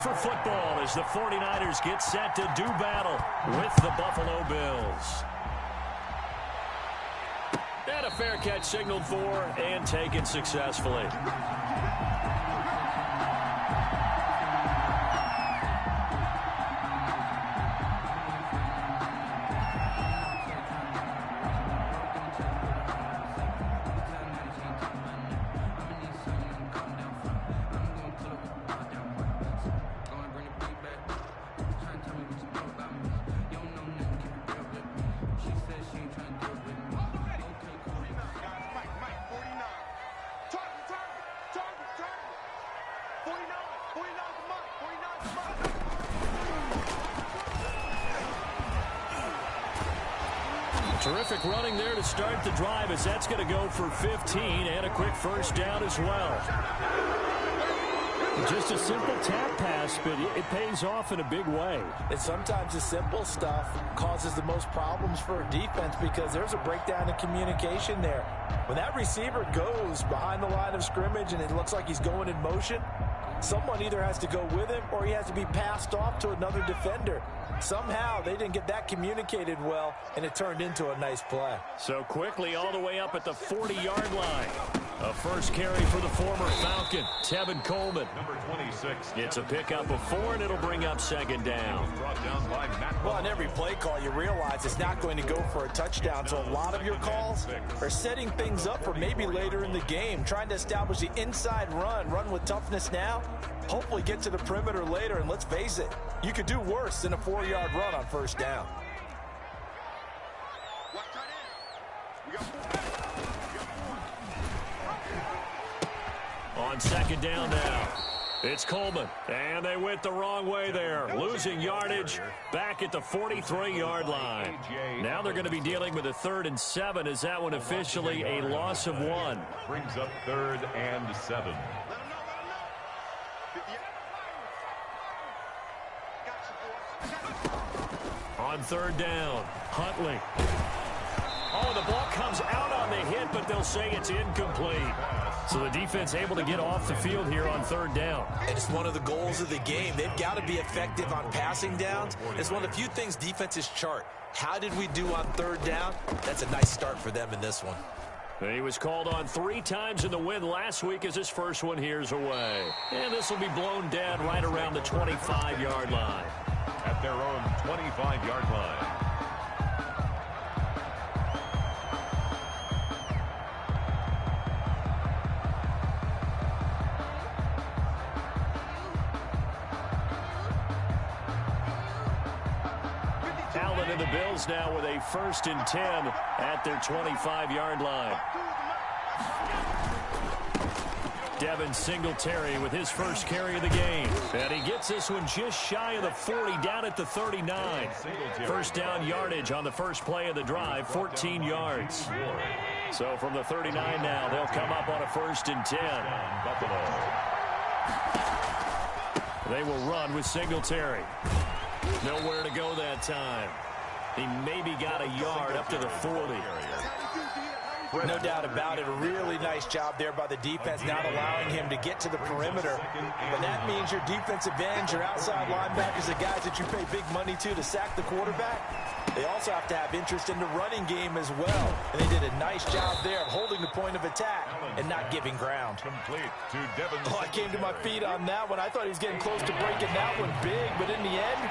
For football as the 49ers get set to do battle with the Buffalo Bills. And a fair catch signaled for and taken successfully. Terrific running there to start the drive as that's going to go for 15 and a quick first down as well. Just a simple tap pass, but it pays off in a big way. And sometimes the simple stuff causes the most problems for a defense because there's a breakdown in communication there. When that receiver goes behind the line of scrimmage and it looks like he's going in motion, someone either has to go with him or he has to be passed off to another defender. Somehow they didn't get that communicated well, and it turned into a nice play. So quickly all the way up at the 40-yard line. A first carry for the former Falcon, Tevin Coleman. Number 26. It's a pickup of 4, and it'll bring up second down. Brought down by Matt. Well, on every play call, you realize it's not going to go for a touchdown, so a lot of your calls are setting things up for maybe later in the game, trying to establish the inside run with toughness now, hopefully get to the perimeter later, and let's face it, you could do worse than a 4-yard run on first down. On second down now, it's Coleman, and they went the wrong way there, losing yardage back at the 43-yard line. Now they're going to be dealing with a 3rd and 7 as that one officially a loss of 1. Brings up 3rd and 7. On 3rd down, Huntley. Oh, the ball comes out on the hit, but they'll say it's incomplete. So the defense able to get off the field here on 3rd down. And it's one of the goals of the game. They've got to be effective on passing downs. It's one of the few things defenses chart. How did we do on 3rd down? That's a nice start for them in this one. He was called on 3 times in the win last week as his first one here's away. And this will be blown dead right around the 25-yard line. At their own 25-yard line. Allen and the Bills now with a 1st and 10 at their 25-yard line. Devin Singletary with his first carry of the game. And he gets this one just shy of the 40, down at the 39. First down yardage on the first play of the drive, 14 yards. So from the 39 now, they'll come up on a 1st and 10. They will run with Singletary. Nowhere to go that time. He maybe got a yard up to the 40. No doubt about it. A really nice job there by the defense, not allowing him to get to the perimeter. But that means your defensive ends, your outside linebackers, the guys that you pay big money to sack the quarterback, they also have to have interest in the running game as well. And they did a nice job there of holding the point of attack and not giving ground. Complete to Devin. Oh, I came to my feet on that one. I thought he was getting close to breaking that one big, but in the end,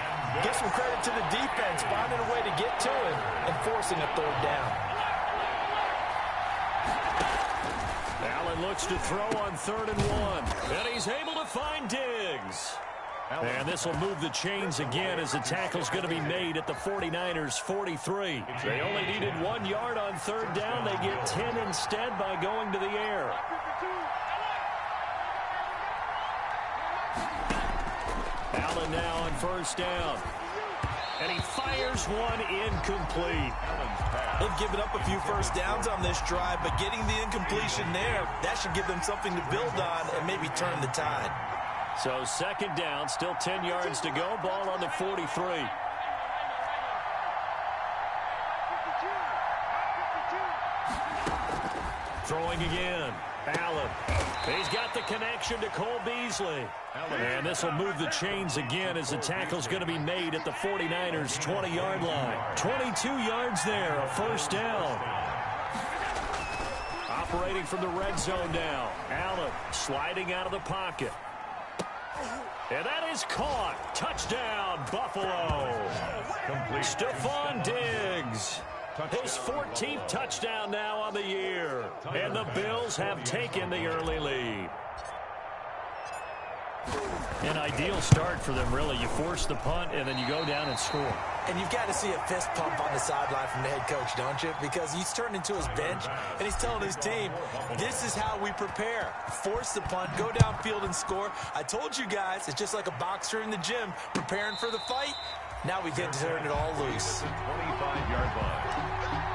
give some credit to the defense, finding a way to get to him and forcing a 3rd down. Allen looks to throw on 3rd and 1. And he's able to find Diggs. And this will move the chains again as the tackle's going to be made at the 49ers 43. They only needed 1 yard on 3rd down. They get 10 instead by going to the air. Allen now on 1st down. And he fires one incomplete. They've given up a few first downs on this drive, but getting the incompletion there, that should give them something to build on and maybe turn the tide. So 2nd down, still 10 yards to go. Ball on the 43. Throwing again. Allen. He's got the connection to Cole Beasley. And this will move the chains again as the tackle's going to be made at the 49ers' 20-yard line. 22 yards there, a first down. Operating from the red zone now. Allen sliding out of the pocket. And that is caught. Touchdown, Buffalo. Stephon Diggs. His 14th touchdown now on the year. And the Bills have taken the early lead. An ideal start for them, really. You force the punt, and then you go down and score. And you've got to see a fist pump on the sideline from the head coach, don't you? Because he's turned into his bench, and he's telling his team, this is how we prepare. Force the punt, go downfield and score. I told you guys, it's just like a boxer in the gym preparing for the fight. Now we get to turn it all loose. 25-yard line.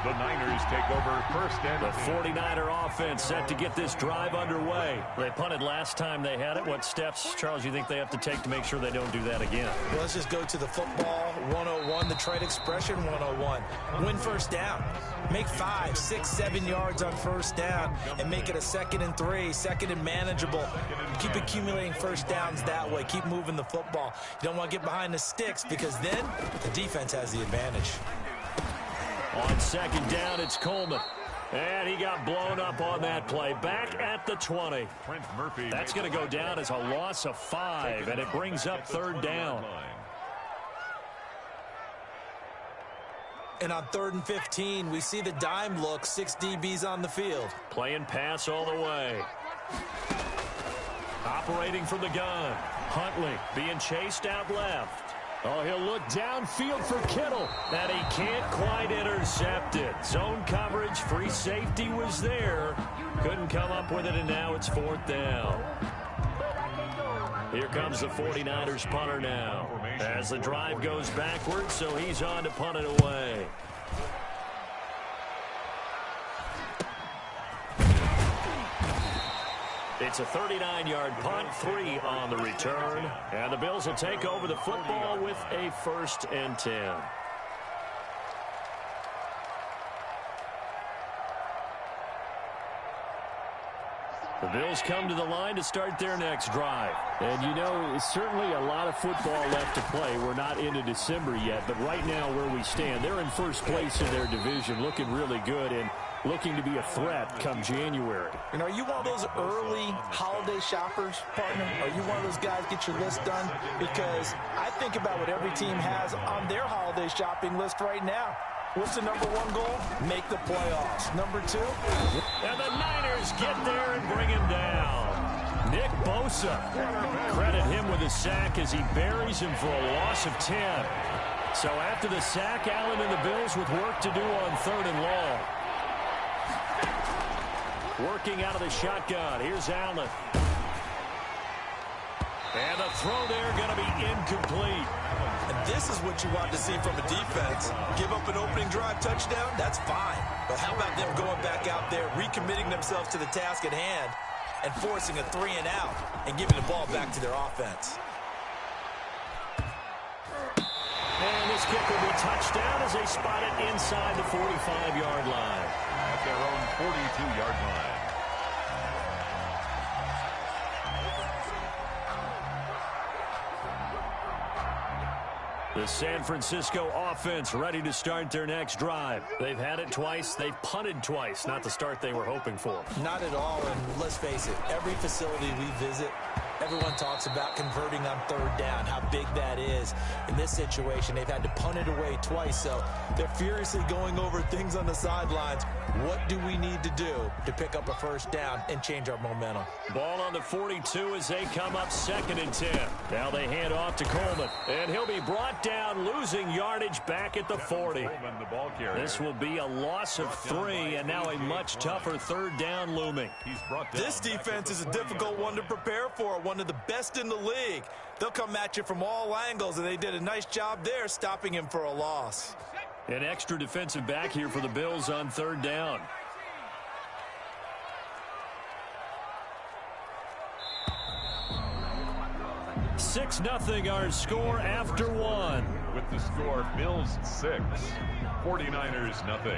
The Niners take over first and the 49er offense set to get this drive underway. They punted last time they had it. What steps, Charles, you think they have to take to make sure they don't do that again? Well, let's just go to the football 101, the trade expression 101. Win first down. Make 5, 6, 7 yards on first down and make it a 2nd and 3, 2nd and manageable. Keep accumulating first downs that way. Keep moving the football. You don't want to get behind the sticks because then the defense has the advantage. On second down, it's Coleman. And he got blown up on that play. Back at the 20. That's going to go down as a loss of 5, and it brings up third down. And on 3rd and 15, we see the dime look, 6 DBs on the field. Playing pass all the way. Operating from the gun. Huntley being chased out left. Oh, he'll look downfield for Kittle. And he can't quite intercept it. Zone coverage, free safety was there. Couldn't come up with it, and now it's 4th down. Here comes the 49ers punter now. As the drive goes backwards, so he's on to punt it away. It's a 39-yard punt, 3 on the return. And the Bills will take over the football with a 1st and 10. The Bills come to the line to start their next drive. And, you know, it's certainly a lot of football left to play. We're not into December yet, but right now where we stand, they're in first place in their division, looking really good and looking to be a threat come January. And are you one of those early holiday shoppers, partner? Are you one of those guys get your list done? Because I think about what every team has on their holiday shopping list right now. What's the number 1 goal? Make the playoffs. Number 2? And the Niners get there and bring him down. Nick Bosa. Credit him with a sack as he buries him for a loss of 10. So after the sack, Allen and the Bills with work to do on 3rd and long. Working out of the shotgun. Here's Allen. And the throw there going to be incomplete. And this is what you want to see from a defense. Give up an opening drive touchdown, that's fine. But how about them going back out there, recommitting themselves to the task at hand, and forcing a 3 and out, and giving the ball back to their offense. And this kick will be touchdown as they spot it inside the 45-yard line. At their own 42-yard line. The San Francisco offense ready to start their next drive. They've had it twice. They've punted twice. Not the start they were hoping for. Not at all, and let's face it, every facility we visit, everyone talks about converting on 3rd down, how big that is. In this situation, they've had to punt it away twice, so they're furiously going over things on the sidelines. What do we need to do to pick up a 1st down and change our momentum? Ball on the 42 as they come up 2nd and 10. Now they hand off to Coleman, and he'll be brought down, losing yardage back at the 40. This will be a loss of 3, and now a much tougher 3rd down looming. This defense is a difficult one to prepare for, one of the best in the league. They'll come at you from all angles, and they did a nice job there stopping him for a loss. An extra defensive back here for the Bills on 3rd down. Six 0 our score after 1. With the score, Bills 6, 49ers 0.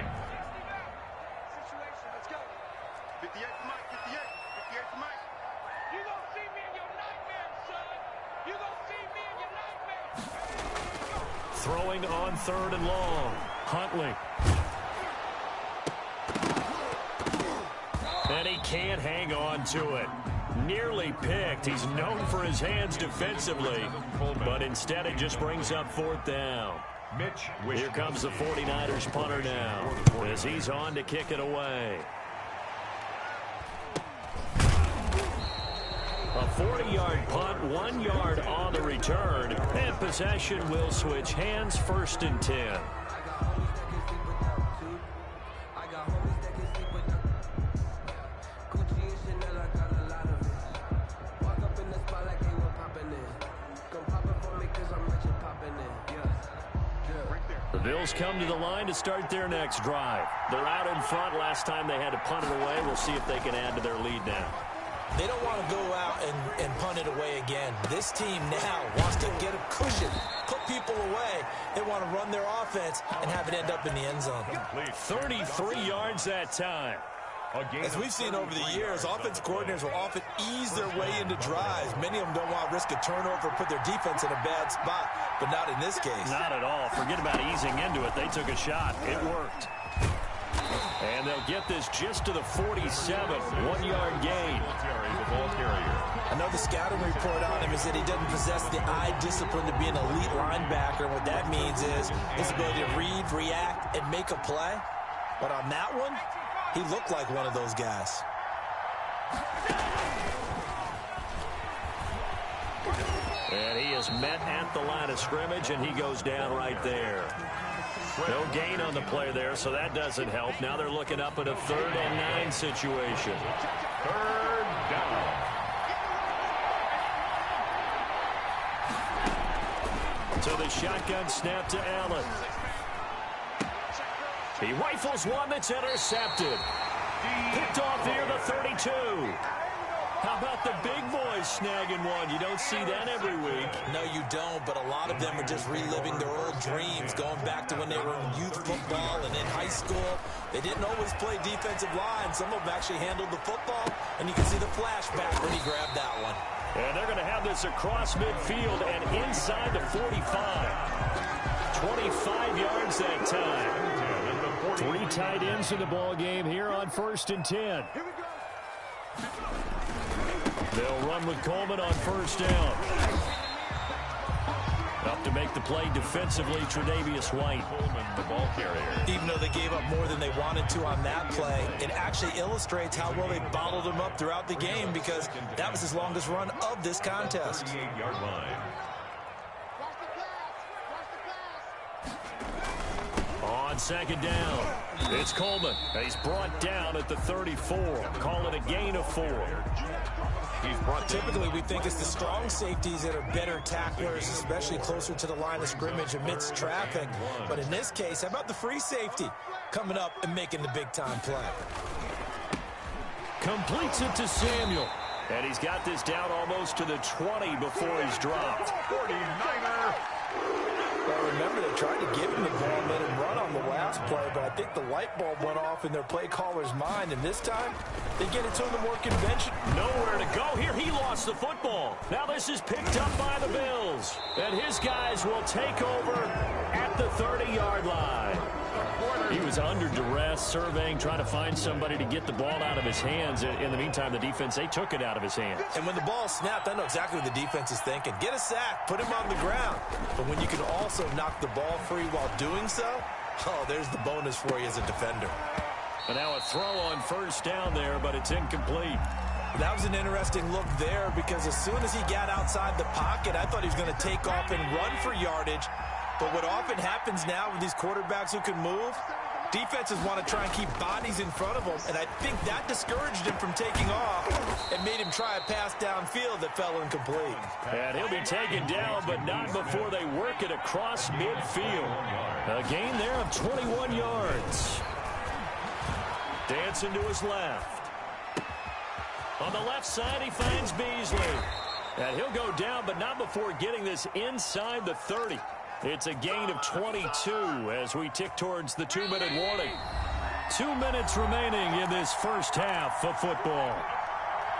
Throwing on 3rd and long. Huntley. And he can't hang on to it. Nearly picked. He's known for his hands defensively, but instead it just brings up 4th down. Here comes the 49ers punter now as he's on to kick it away. A 40-yard punt, 1 yard on the return, and possession will switch hands. 1st and 10. The Bills come to the line to start their next drive. They're out in front. Last time they had to punt it away. We'll see if they can add to their lead now. They don't want to go out and punt it away again. This team now wants to get a cushion, put people away. They want to run their offense and have it end up in the end zone. 33 yards that time. As we've seen over the years, offense coordinators will often ease their way into drives. Many of them don't want to risk a turnover or put their defense in a bad spot, but not in this case. Not at all. Forget about easing into it. They took a shot. It worked. And they'll get this just to the 47. 1 yard gain. I know the scouting report on him is that he doesn't possess the eye discipline to be an elite linebacker. And what that means is his ability to read, react, and make a play. But on that one, he looked like one of those guys. And he is met at the line of scrimmage, and he goes down right there. No gain on the play there, so that doesn't help. Now they're looking up at a 3rd and 9 situation. 3rd down. So the shotgun snap to Allen. He rifles one that's intercepted. Picked off near the 32. How about the big boys snagging one? You don't see that every week. No, you don't, but a lot of them are just reliving their old dreams, going back to when they were in youth football and in high school. They didn't always play defensive line. Some of them actually handled the football, and you can see the flashback when he grabbed that one. And they're going to have this across midfield and inside the 45. 25 yards that time. 3 tight ends in the ball game here on 1st and 10. They'll run with Coleman on 1st down. Up to make the play defensively, Tre'Davious White. Coleman, the ball carrier. Even though they gave up more than they wanted to on that play, it actually illustrates how well they bottled him up throughout the game because that was his longest run of this contest. 38-yard line. On 2nd down, it's Coleman. He's brought down at the 34. Call it a gain of 4. Typically, we think it's the strong safeties that are better tacklers, especially closer to the line of scrimmage amidst traffic. But in this case, how about the free safety coming up and making the big-time play? Completes it to Samuel. And he's got this down almost to the 20 before he's dropped. 49er. Well, remember, they tried to give him the ball and let him run on the last play, but I think the light bulb went off in their play caller's mind, and this time, they get it to him more conventional. Nowhere to go here. He lost the football. Now this is picked up by the Bills. And his guys will take over at the 30-yard line. He was under duress, surveying, trying to find somebody to get the ball out of his hands. In the meantime, the defense, they took it out of his hands. And when the ball snapped, I know exactly what the defense is thinking. Get a sack, put him on the ground. But when you can also knock the ball free while doing so, oh, there's the bonus for you as a defender. And now a throw on 1st down there, but it's incomplete. That was an interesting look there because as soon as he got outside the pocket, I thought he was going to take off and run for yardage. But what often happens now with these quarterbacks who can move, defenses want to try and keep bodies in front of them, and I think that discouraged him from taking off and made him try a pass downfield that fell incomplete. And he'll be taken down, but not before they work it across midfield. A gain there of 21 yards. Dancing to his left. On the left side, he finds Beasley. And he'll go down, but not before getting this inside the 30. It's a gain of 22 as we tick towards the 2-minute warning. 2 minutes remaining in this first half of football.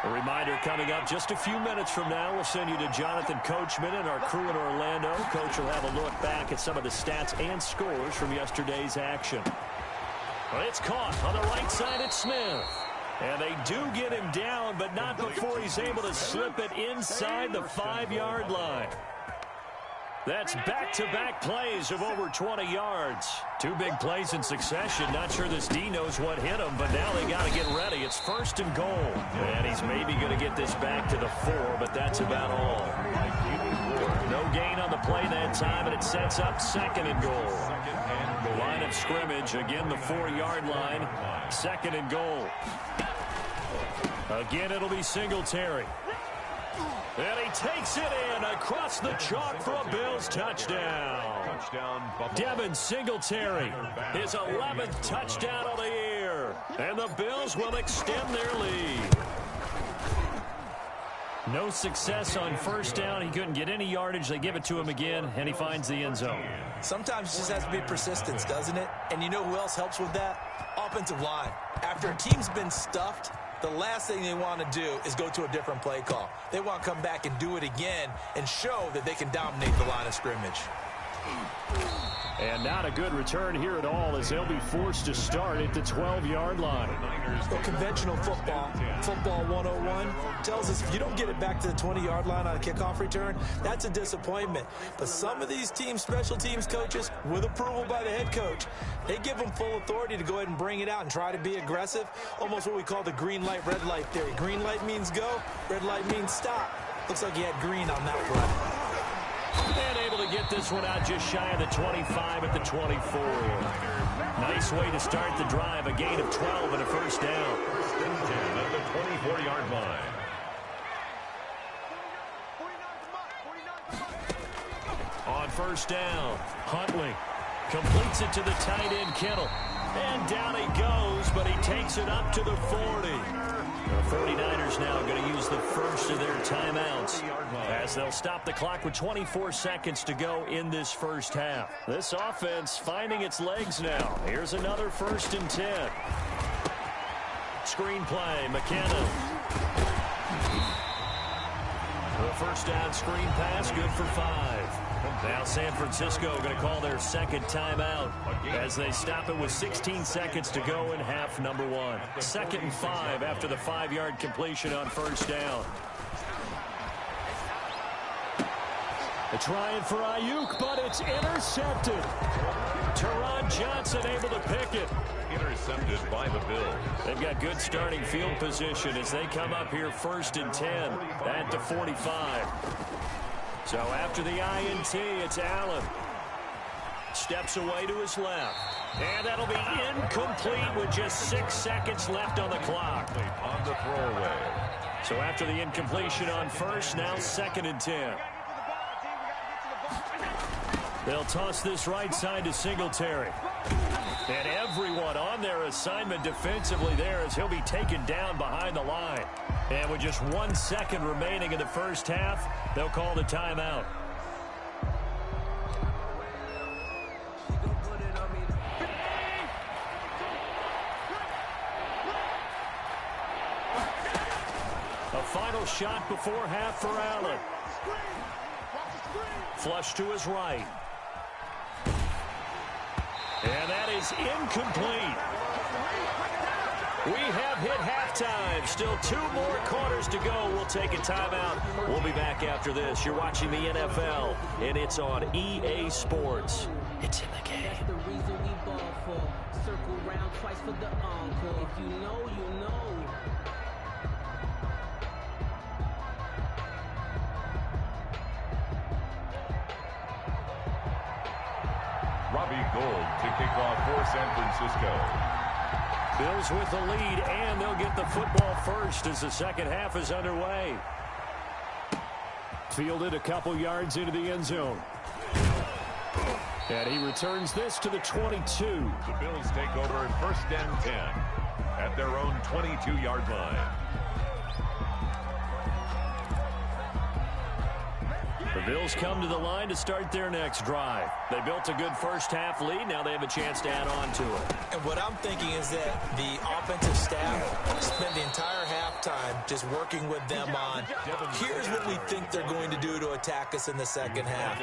A reminder coming up just a few minutes from now, we'll send you to Jonathan Coachman and our crew in Orlando. Coach will have a look back at some of the stats and scores from yesterday's action. Well, it's caught on the right side at Smith. And they do get him down, but not before he's able to slip it inside the 5-yard line. That's back-to-back plays of over 20 yards. 2 big plays in succession. Not sure this D knows what hit him, but now they got to get ready. It's 1st and goal. And he's maybe going to get this back to the 4, but that's about all. No gain on the play that time, and it sets up 2nd and goal. Line of scrimmage, again the 4-yard line. 2nd and goal. Again, it'll be Singletary. And he takes it in across the chalk for a Bills touchdown. Devin Singletary, his 11th touchdown of the year. And the Bills will extend their lead. No success on 1st down. He couldn't get any yardage. They give it to him again, and he finds the end zone. Sometimes it just has to be persistence, doesn't it? And you know who else helps with that? Offensive line. After a team's been stuffed, the last thing they want to do is go to a different play call. They want to come back and do it again and show that they can dominate the line of scrimmage. And not a good return here at all as they'll be forced to start at the 12-yard line. Well, conventional football 101, tells us if you don't get it back to the 20-yard line on a kickoff return, that's a disappointment. But some of these teams, special teams coaches, with approval by the head coach, they give them full authority to go ahead and bring it out and try to be aggressive, almost what we call the green light, red light theory. Green light means go, red light means stop. Looks like he had green on that play. And able to get this one out just shy of the 25 at the 24. Nice way to start the drive. A gain of 12 and a 1st down. 1st and 10 at the 24-yard line. On 1st down, Huntley completes it to the tight end, Kittle. And down he goes, but he takes it up to the 40. The 49ers now going to use the first of their timeouts as they'll stop the clock with 24 seconds to go in this first half. This offense finding its legs now. Here's another 1st and 10. Screen play, McKinnon. The 1st down screen pass, good for 5. Now San Francisco going to call their 2nd timeout as they stop it with 16 seconds to go in half number 1. 2nd and 5 after the 5-yard completion on 1st down. They're trying for Ayuk, but it's intercepted. Teron Johnson able to pick it. Intercepted by the Bills. They've got good starting field position as they come up here 1st and 10 at the 45. So after the INT, it's Allen. Steps away to his left. And that'll be incomplete with just 6 seconds left on the clock. On the throwaway. So after the incompletion on 1st, now 2nd and 10. They'll toss this right side to Singletary. And everyone on their assignment defensively there as he'll be taken down behind the line. And with just 1 second remaining in the first half, they'll call the timeout. A final shot before half for Allen. Flush to his right. And that is incomplete. We have hit halftime. Still 2 more quarters to go. We'll take a timeout. We'll be back after this. You're watching the NFL, and it's on EA Sports. It's in the game. That's the reason we ball for. Circle round twice for the encore. If you know, you know. Robbie Gould to kick off for San Francisco. Bills with the lead, and they'll get the football first as the second half is underway. Fielded a couple yards into the end zone. And he returns this to the 22. The Bills take over 1st and 10 at their own 22-yard line. The Bills come to the line to start their next drive. They built a good first-half lead. Now they have a chance to add on to it. And what I'm thinking is that the offensive staff spent the entire halftime just working with them on, here's what we think they're going to do to attack us in the second half.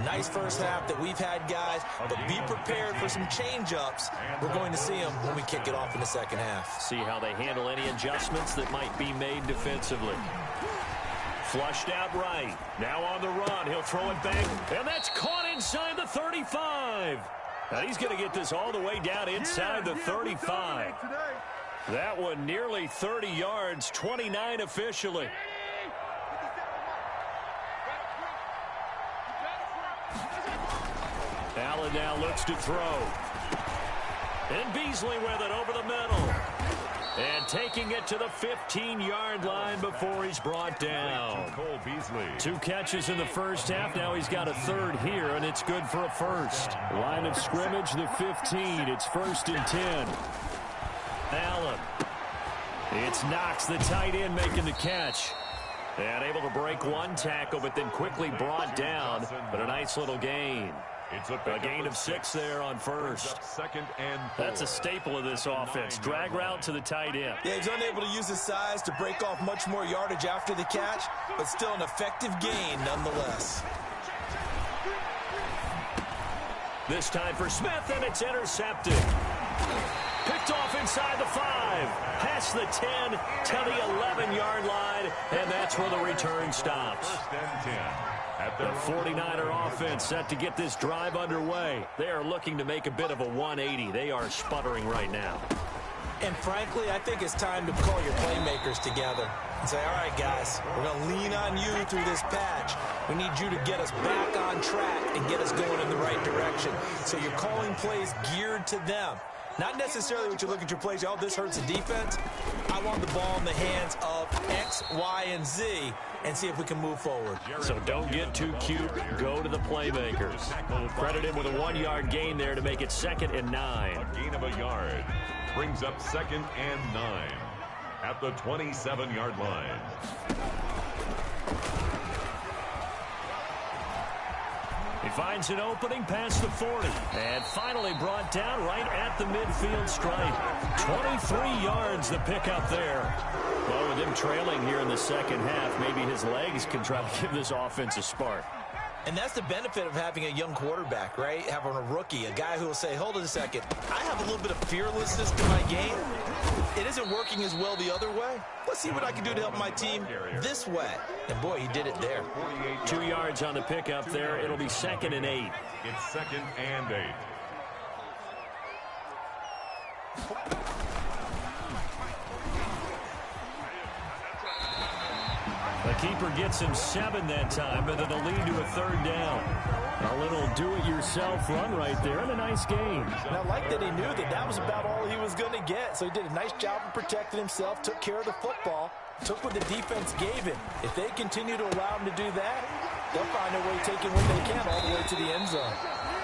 Nice first half that we've had, guys, but be prepared for some change-ups. We're going to see them when we kick it off in the second half. See how they handle any adjustments that might be made defensively. Flushed out right. Now on the run. He'll throw it back. And that's caught inside the 35. Now he's going to get this all the way down inside the 35. That one nearly 30 yards, 29 officially. Allen now looks to throw. And Beasley with it over the middle. And taking it to the 15-yard line before he's brought down. 2 catches in the first half. Now he's got a third here, and it's good for a first. Line of scrimmage, the 15. It's 1st and 10. Allen. It's Knox, the tight end, making the catch. And able to break one tackle, but then quickly brought down. But a nice little gain. It's a gain of 6 there on first. Second and 4. That's a staple of this offense. Drag route to the tight end. Yeah, he's unable to use his size to break off much more yardage after the catch, but still an effective gain nonetheless. This time for Smith, and it's intercepted. Picked off inside the 5. Past the 10 to the 11-yard line, and that's where the return stops. 1st and 10. The 49er offense set to get this drive underway. They are looking to make a bit of a 180. They are sputtering right now. And frankly, I think it's time to call your playmakers together and say, all right, guys, we're going to lean on you through this patch. We need you to get us back on track and get us going in the right direction. So you're calling plays geared to them. Not necessarily what you look at your plays, oh, this hurts the defense. I want the ball in the hands of X, Y, and Z and see if we can move forward. So don't get too cute. Go to the playmakers. Credit him with a 1-yard gain there to make it 2nd and 9. A gain of a yard brings up 2nd and 9 at the 27-yard line. He finds an opening past the 40. And finally brought down right at the midfield stripe. 23 yards the pickup there. Well, with him trailing here in the second half, maybe his legs can try to give this offense a spark. And that's the benefit of having a young quarterback, right? Having a rookie, a guy who will say, hold on a second, I have a little bit of fearlessness to my game. It isn't working as well the other way. Let's see what I can do to help my team this way. And boy, he did it there. 2 yards on the pickup there. It'll be 2nd and 8. It's 2nd and 8. The keeper gets him 7 that time, but it'll lead to a 3rd down. A little do-it-yourself run right there, and a nice game. And I like that he knew that that was about all he was going to get. So he did a nice job of protecting himself, took care of the football, took what the defense gave him. If they continue to allow him to do that, they'll find a way taking what they can all the way to the end zone.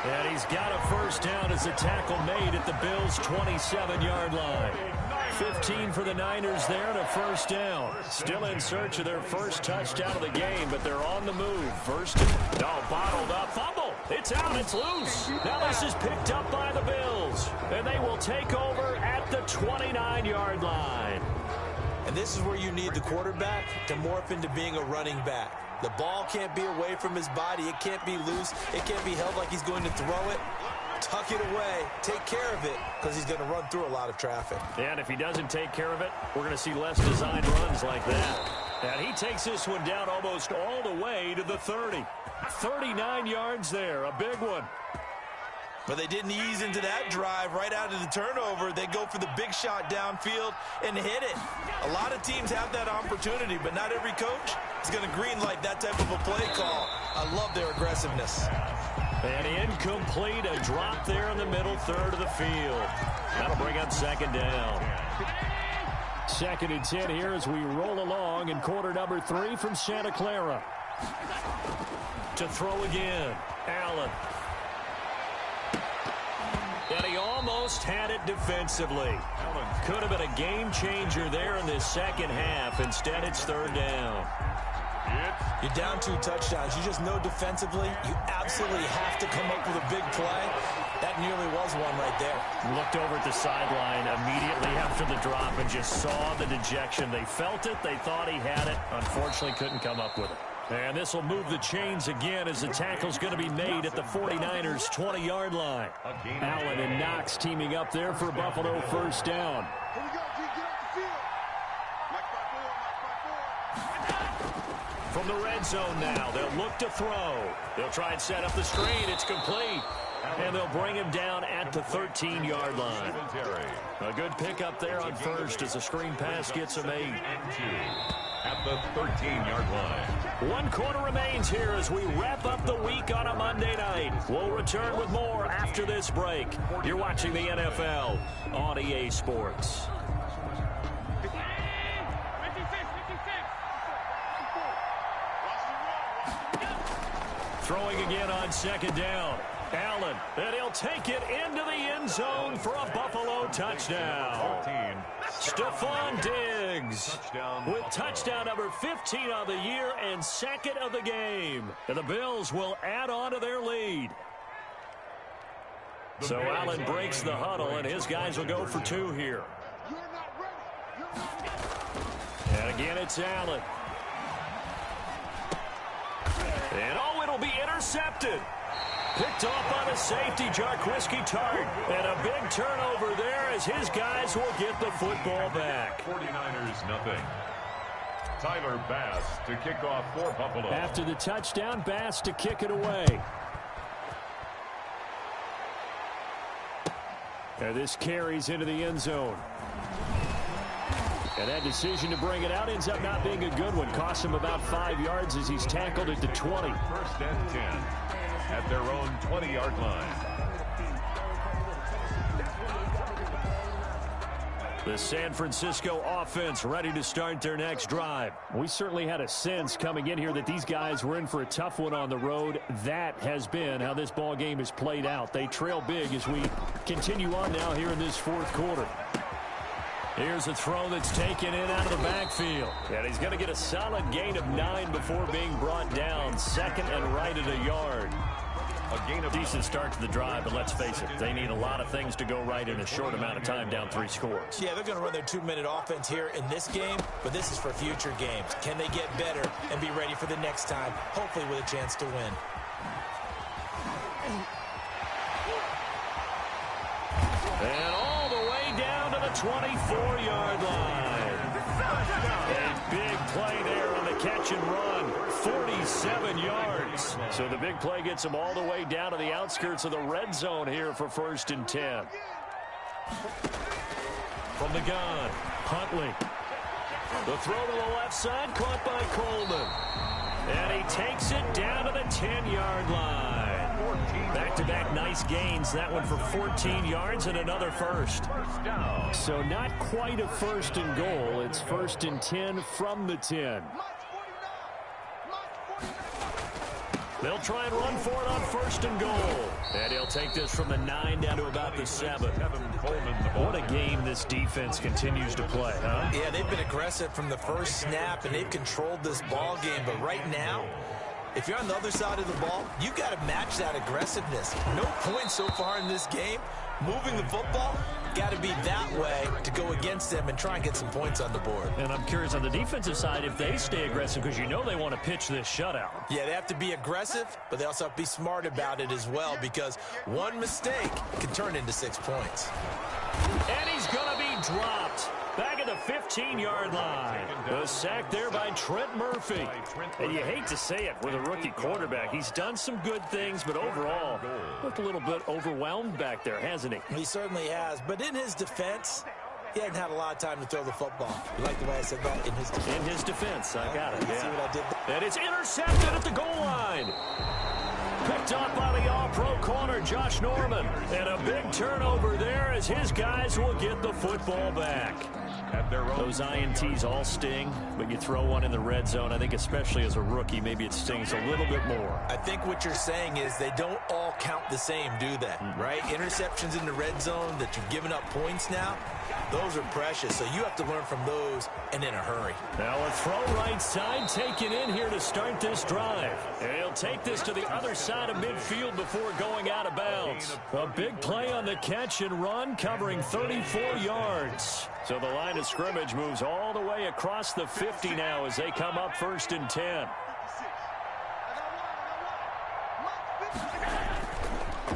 And he's got a 1st down as a tackle made at the Bills' 27-yard line. 15 for the Niners there and a 1st down. Still in search of their first touchdown of the game, but they're on the move. 1st and bottled up. Fumble. It's out. It's loose. Now this is picked up by the Bills. And they will take over at the 29-yard line. And this is where you need the quarterback to morph into being a running back. The ball can't be away from his body. It can't be loose. It can't be held like he's going to throw it. Tuck it away. Take care of it because he's going to run through a lot of traffic. And if he doesn't take care of it, we're going to see less designed runs like that. And he takes this one down almost all the way to the 30. 39 yards there. A big one. But they didn't ease into that drive right out of the turnover. They go for the big shot downfield and hit it. A lot of teams have that opportunity, but not every coach is going to greenlight that type of a play call. I love their aggressiveness. And incomplete, a drop there in the middle third of the field. That'll bring up 2nd down. 2nd and 10 here as we roll along in quarter number 3 from Santa Clara. To throw again, Allen. And he almost had it defensively. Could have been a game changer there in this second half. Instead, it's 3rd down. You're down 2 touchdowns. You just know defensively you absolutely have to come up with a big play. That nearly was one right there. Looked over at the sideline immediately after the drop and just saw the dejection. They felt it. They thought he had it. Unfortunately, couldn't come up with it. And this will move the chains again as the tackle's going to be made at the 49ers' 20-yard line. Allen and Knox teaming up there for Buffalo first down. Here we go, G. Get off the field. From the red zone now, they'll look to throw. They'll try and set up the screen. It's complete. And they'll bring him down at the 13-yard line. A good pickup there on first as the screen pass gets him 8. At the 13-yard line. 1 quarter remains here as we wrap up the week on a Monday night. We'll return with more after this break. You're watching the NFL on EA Sports. Throwing again on second down. Allen, and he'll take it into the end zone for a Buffalo touchdown. Stephon Diggs with touchdown number 15 on the year and second of the game. And the Bills will add on to their lead. So Allen breaks the huddle, and his guys will go for 2 here. And again, it's Allen. And it'll be intercepted. Picked off by the safety, Jarquiski Tart. And a big turnover there as his guys will get the football back. 49ers nothing. Tyler Bass to kick off for Buffalo. After the touchdown, Bass to kick it away. And this carries into the end zone. And that decision to bring it out ends up not being a good one. Cost him about 5 yards as he's tackled at the 20. First and 10 at their own 20-yard line. The San Francisco offense ready to start their next drive. We certainly had a sense coming in here that these guys were in for a tough one on the road. That has been how this ball game has played out. They trail big as we continue on now here in this 4th quarter. Here's a throw that's taken in out of the backfield. And he's going to get a solid gain of 9 before being brought down. Second and right at a yard. A gain of decent start to the drive, but let's face it, they need a lot of things to go right in a short amount of time, down 3 scores. Yeah, they're going to run their 2-minute offense here in this game, but this is for future games. Can they get better and be ready for the next time, hopefully with a chance to win? And all the way down to the 24-yard line. A big play there on the catch and run. 47 yards. So the big play gets them all the way down to the outskirts of the red zone here for 1st and 10. From the gun, Huntley. The throw to the left side, caught by Coleman. And he takes it down to the 10-yard line. Back-to-back nice gains. That one for 14 yards and another first. So not quite a 1st and goal. It's 1st and 10 from the 10. They'll try and run for it on 1st and goal. And he'll take this from the 9 down to about the 7. What a game this defense continues to play, huh? Yeah, they've been aggressive from the first snap, and they've controlled this ball game. But right now, if you're on the other side of the ball, you've got to match that aggressiveness. No points so far in this game. Moving the football, got to be that way to go against them and try and get some points on the board. And I'm curious on the defensive side if they stay aggressive, because you know they want to pitch this shutout. Yeah, they have to be aggressive, but they also have to be smart about it as well, because one mistake can turn into 6 points. And he's going to be dropped. Back at the 15-yard line. The sack there by Trent Murphy. And you hate to say it with a rookie quarterback. He's done some good things, but overall, looked a little bit overwhelmed back there, hasn't he? He certainly has. But in his defense, he hadn't had a lot of time to throw the football. You like the way I said that? In his defense. In his defense. I got it. You see what I did there? And it's intercepted at the goal line. Picked up by the all-pro corner, Josh Norman. And a big turnover there as his guys will get the football back. at their own. Those INTs all sting, but you throw one in the red zone. I think especially as a rookie, maybe it stings a little bit more. I think what you're saying is they don't all count the same, do they? Right? Interceptions in the red zone that you've given up points now, those are precious. So you have to learn from those and in a hurry. Now a throw right side taken in here to start this drive. And he'll take this to the other side of midfield before going out of bounds. A big play on the catch and run, covering 34 yards. So the line of scrimmage moves all the way across the 50 now as they come up 1st and 10.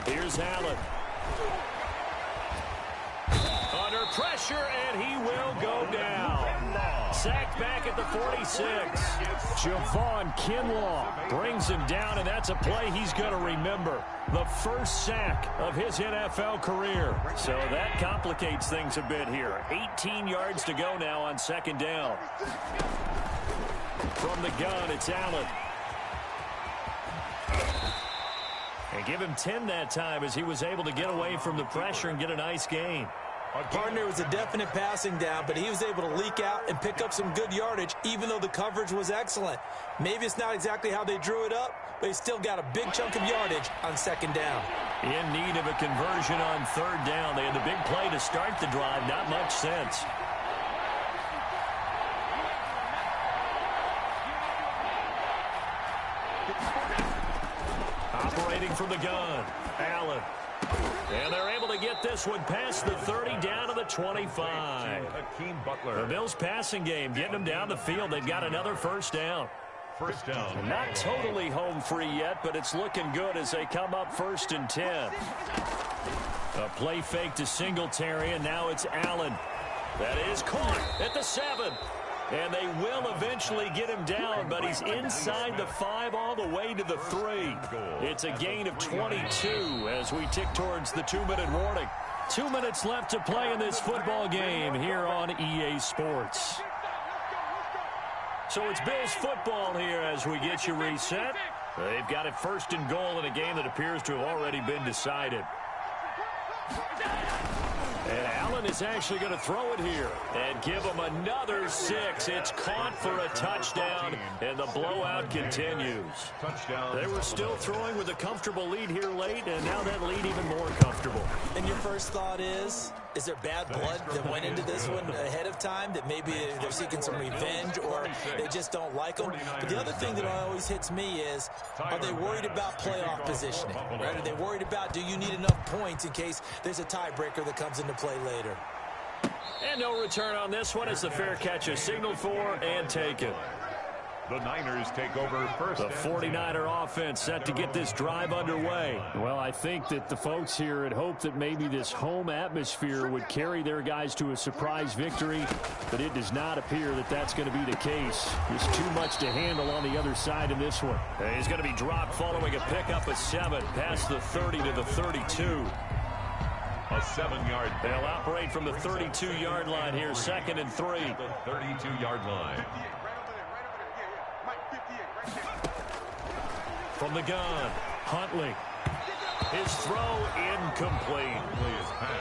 Here's Allen. Under pressure, and he will go down. Sacked back at the 46. Javon Kinlaw brings him down, and that's a play he's going to remember. The first sack of his NFL career. So that complicates things a bit here. 18 yards to go now on 2nd down. From the gun, it's Allen. And give him 10 that time as he was able to get away from the pressure and get a nice gain. Partner was a definite passing down, but he was able to leak out and pick up some good yardage, even though the coverage was excellent. Maybe it's not exactly how they drew it up, but he still got a big chunk of yardage on 2nd down. In need of a conversion on 3rd down. They had the big play to start the drive. Not much sense. Operating from the gun, Allen. And they're able to get this one past the 30 down to the 25. The Bills passing game getting them down the field. They've got another 1st down. 1st down. Not totally home free yet, but it's looking good as they come up 1st and 10. A play fake to Singletary, and now it's Allen. That is caught at the 7. And they will eventually get him down, but he's inside the 5 all the way to the 3. It's a gain of 22 as we tick towards the 2-minute warning. 2 minutes left to play in this football game here on EA Sports. So it's Bills football here as we get you reset. They've got it 1st and goal in a game that appears to have already been decided. And Allen is actually going to throw it here and give him another 6. It's caught for a touchdown, and the blowout continues. They were still throwing with a comfortable lead here late, and now that lead even more comfortable. And your first thought is there bad blood that went into this one ahead of time, that maybe they're seeking some revenge or they just don't like them? But the other thing that always hits me is, are they worried about playoff positioning? Right? Are they worried about, do you need enough points in case there's a tiebreaker that comes into play later? And no return on this one as the fair catch is signaled for and taken. The Niners take over first. The 49er offense set to get this drive underway. Well, I think that the folks here had hoped that maybe this home atmosphere would carry their guys to a surprise victory, but it does not appear that that's going to be the case. There's too much to handle on the other side in this one. And he's going to be dropped following a pickup of 7 past the 30 to the 32. A 7-yard. They'll operate from the 32-yard line here, 2nd and 3. The 32-yard line. From the gun, Huntley. His throw incomplete.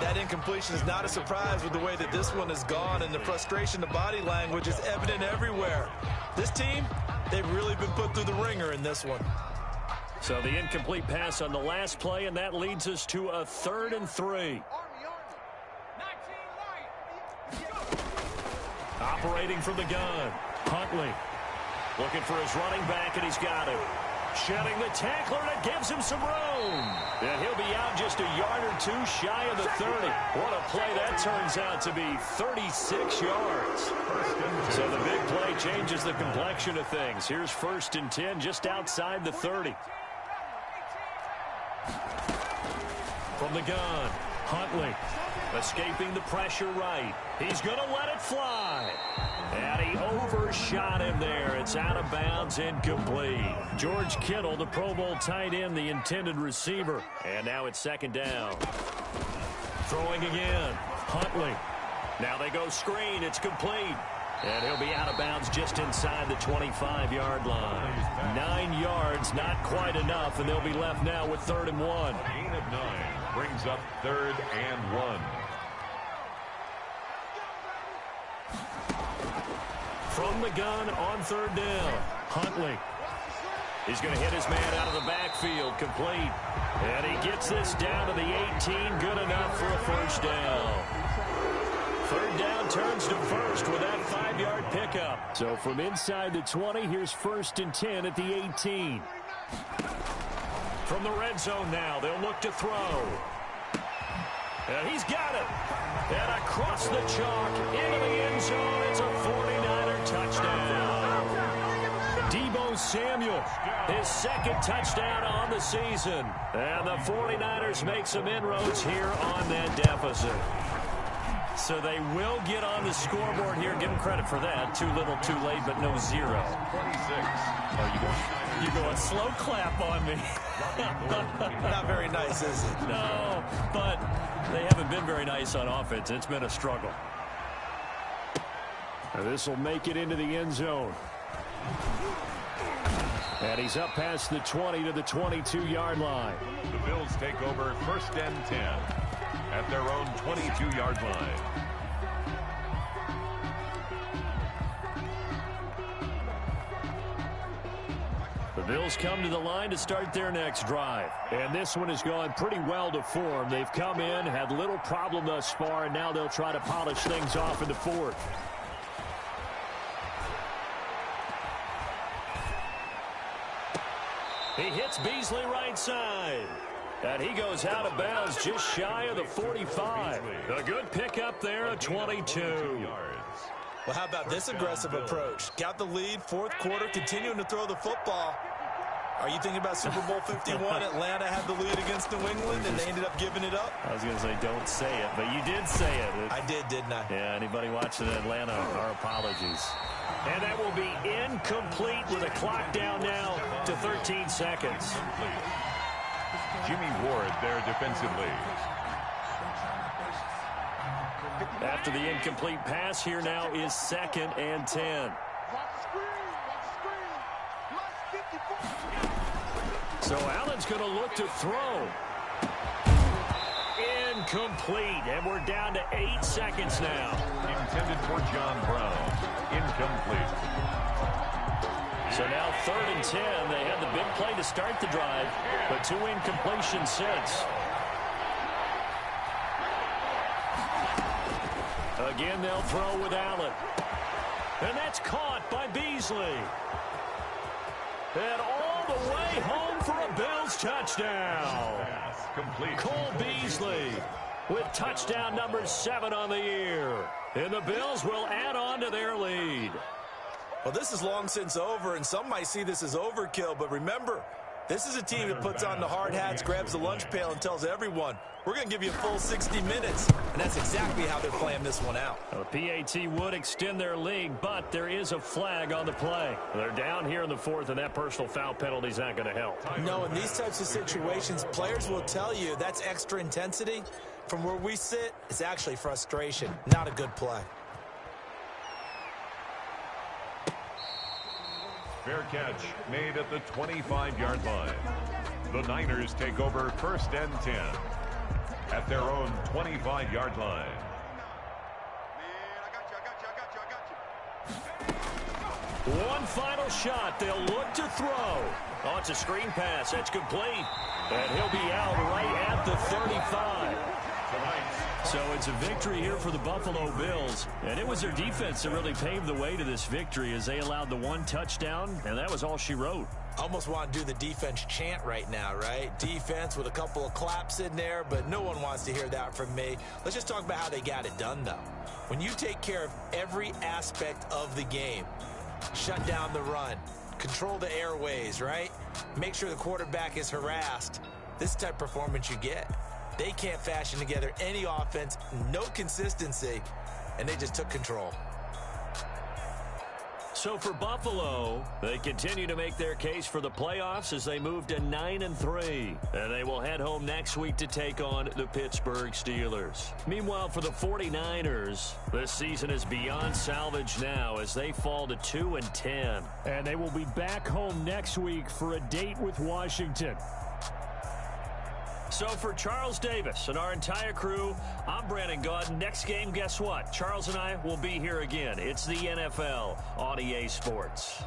That incompletion is not a surprise with the way that this one has gone, and the frustration, the body language is evident everywhere. This team, they've really been put through the ringer in this one. So the incomplete pass on the last play, and that leads us to a 3rd and 3. Operating from the gun, Huntley. Looking for his running back, and he's got it. Shedding the tackler, and it gives him some room. And he'll be out just a yard or 2 shy of the 30. What a play that turns out to be, 36 yards. So the big play changes the complexion of things. Here's 1st and 10 just outside the 30. From the gun, Huntley. Escaping the pressure right. He's going to let it fly. And he overshot him there. It's out of bounds, incomplete. George Kittle, the Pro Bowl tight end, the intended receiver. And now it's 2nd down. Throwing again. Huntley. Now they go screen. It's complete. And he'll be out of bounds just inside the 25-yard line. 9 yards, not quite enough, and they'll be left now with 3rd and 1. Gain of 9 brings up 3rd and 1. from the gun on third down. Huntley. He's going to hit his man out of the backfield, complete. And he gets this down to the 18, good enough for a first down. Third down turns to first with that 5-yard pickup. So from inside the 20, here's 1st and 10 at the 18. From the red zone now, they'll look to throw. And he's got it. And across the chalk, into the end zone, it's a 49er touchdown. Deebo Samuel, his 2nd touchdown on the season. And the 49ers make some inroads here on that deficit. So they will get on the scoreboard here. Give them credit for that. Too little, too late, but no 0. 26. You're going slow clap on me. Not very nice, is it? No, but they haven't been very nice on offense. It's been a struggle. This will make it into the end zone. And he's up past the 20 to the 22-yard line. The Bills take over 1st and 10 at their own 22-yard line. The Bills come to the line to start their next drive. And this one has gone pretty well to form. They've come in, had little problem thus far, and now they'll try to polish things off in the 4th. He hits Beasley right side. And he goes out of bounds just shy of the 45. A good pickup there at 22. Well, how about this aggressive approach? Got the lead, 4th quarter, continuing to throw the football. Are you thinking about Super Bowl 51? Atlanta had the lead against New England, and they ended up giving it up? I was going to say don't say it, but you did say it. I did, didn't I? Yeah, anybody watching Atlanta, our apologies. And that will be incomplete with a clock down now to 13 seconds. Jimmy Ward there defensively. After the incomplete pass, here now is 2nd and 10. So Allen's going to look to throw. Incomplete, and we're down to 8 seconds now. Intended for John Brown. Incomplete. So now 3rd and 10. They had the big play to start the drive, but 2 incompletions since. Again, they'll throw with Allen. And that's caught by Beasley. And all the way home for a Bills touchdown. Complete. Cole Beasley with touchdown number 7 on the year. And the Bills will add on to their lead. Well, this is long since over, and some might see this as overkill. But remember, this is a team that puts on the hard hats, grabs the lunch pail, and tells everyone, we're going to give you a full 60 minutes. And that's exactly how they're playing this one out. The PAT would extend their lead, but there is a flag on the play. They're down here in the 4th, and that personal foul penalty is not going to help. No, in these types of situations, players will tell you that's extra intensity. From where we sit, it's actually frustration, not a good play. Fair catch made at the 25-yard line. The Niners take over 1st and 10 at their own 25-yard line. One final shot. They'll look to throw. Oh, it's a screen pass. That's complete. And he'll be out right at the 35. So it's a victory here for the Buffalo Bills. And it was their defense that really paved the way to this victory as they allowed the 1 touchdown, and that was all she wrote. Almost want to do the defense chant right now, right? Defense with a couple of claps in there, but no one wants to hear that from me. Let's just talk about how they got it done, though. When you take care of every aspect of the game, shut down the run, control the airways, right? Make sure the quarterback is harassed. This is the type of performance you get. They can't fashion together any offense, no consistency, and they just took control. So for Buffalo, they continue to make their case for the playoffs as they move to 9-3. And they will head home next week to take on the Pittsburgh Steelers. Meanwhile, for the 49ers, this season is beyond salvage now as they fall to 2-10. And they will be back home next week for a date with Washington. So for Charles Davis and our entire crew, I'm Brandon Gaudin. Next game, guess what? Charles and I will be here again. It's the NFL on EA Sports.